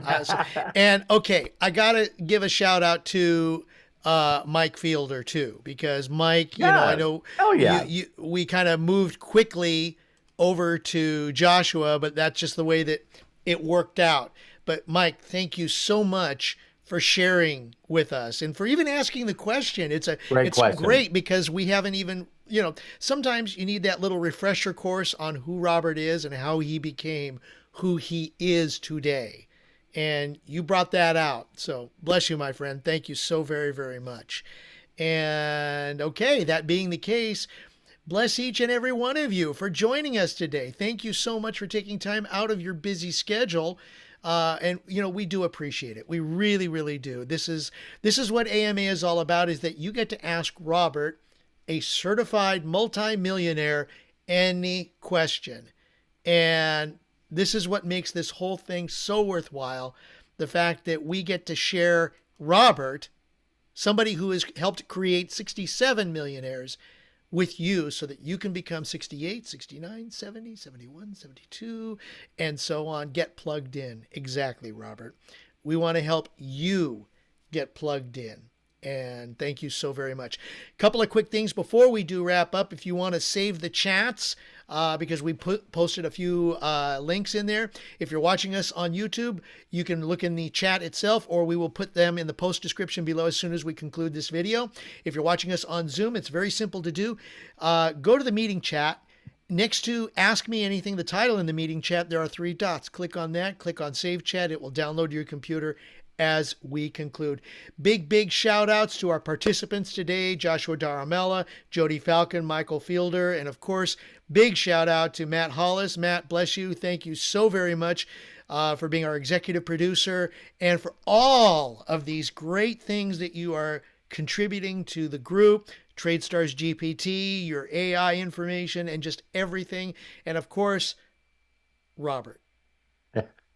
And okay, I got to give a shout out to Mike Fielder too, because Mike, I know we kind of moved quickly over to Joshua, but that's just the way that it worked out. But Mike, thank you so much for sharing with us and for even asking the question. It's great because we haven't even, sometimes you need that little refresher course on who Robert is and how he became who he is today. And you brought that out. So bless you, my friend. Thank you so very, very much. And okay, that being the case, bless each and every one of you for joining us today. Thank you so much for taking time out of your busy schedule. And we do appreciate it. We really, really do. This is what AMA is all about, is that you get to ask Robert, a certified multimillionaire, any question. And this is what makes this whole thing so worthwhile. The fact that we get to share Robert, somebody who has helped create 67 millionaires, with you so that you can become 68, 69, 70, 71, 72, and so on. Get plugged in. Exactly, Robert. We want to help you get plugged in. And thank you so very much. A couple of quick things before we do wrap up. If you want to save the chats, because we posted a few links in there. If you're watching us on YouTube, you can look in the chat itself, or we will put them in the post description below as soon as we conclude this video. If you're watching us on Zoom, it's very simple to do. Go to the meeting chat. Next to Ask Me Anything, the title in the meeting chat, there are 3 dots. Click on that. Click on Save Chat. It will download to your computer as we conclude. Big shout outs to our participants today: Joshua Daramella, Jody Falcon, Michael Fielder, and of course, big shout out to Matt Hollis. Matt, bless you. Thank you so very much for being our executive producer and for all of these great things that you are contributing to the group. TradeStars GPT, your AI information, and just everything. And of course, Robert,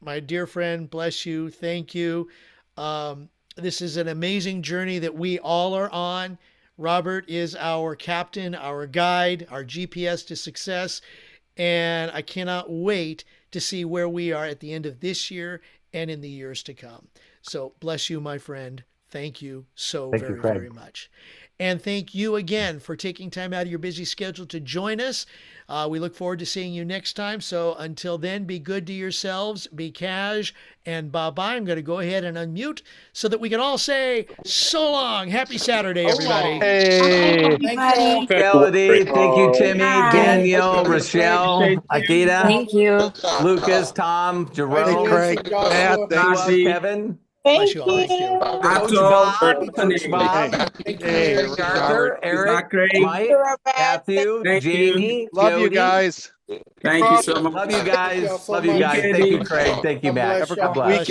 my dear friend, bless you. Thank you. This is an amazing journey that we all are on. Robert is our captain, our guide, our GPS to success. And I cannot wait to see where we are at the end of this year and in the years to come. So bless you, my friend. Thank you so very much. And thank you again for taking time out of your busy schedule to join us. We look forward to seeing you next time. So until then, be good to yourselves, be cash, and bye-bye. I'm going to go ahead and unmute so that we can all say so long. Happy Saturday, everybody. Hey, Thanks, Melody, thank you, Timmy, Bye. Danielle, Rochelle, Akita, Thank you. Lucas, Tom, Jerome, Craig, Matt, thanks. Kevin, Bless you all. Thank you. Coach Bob, Hey, Arthur, Eric, Mike, Matthew, Thank Jamie, love you Jody. guys. Thank you so much. Love you guys. Thank you all so Love you much. guys. Thank you, Craig. Thank you, God Matt. bless y'all. God bless.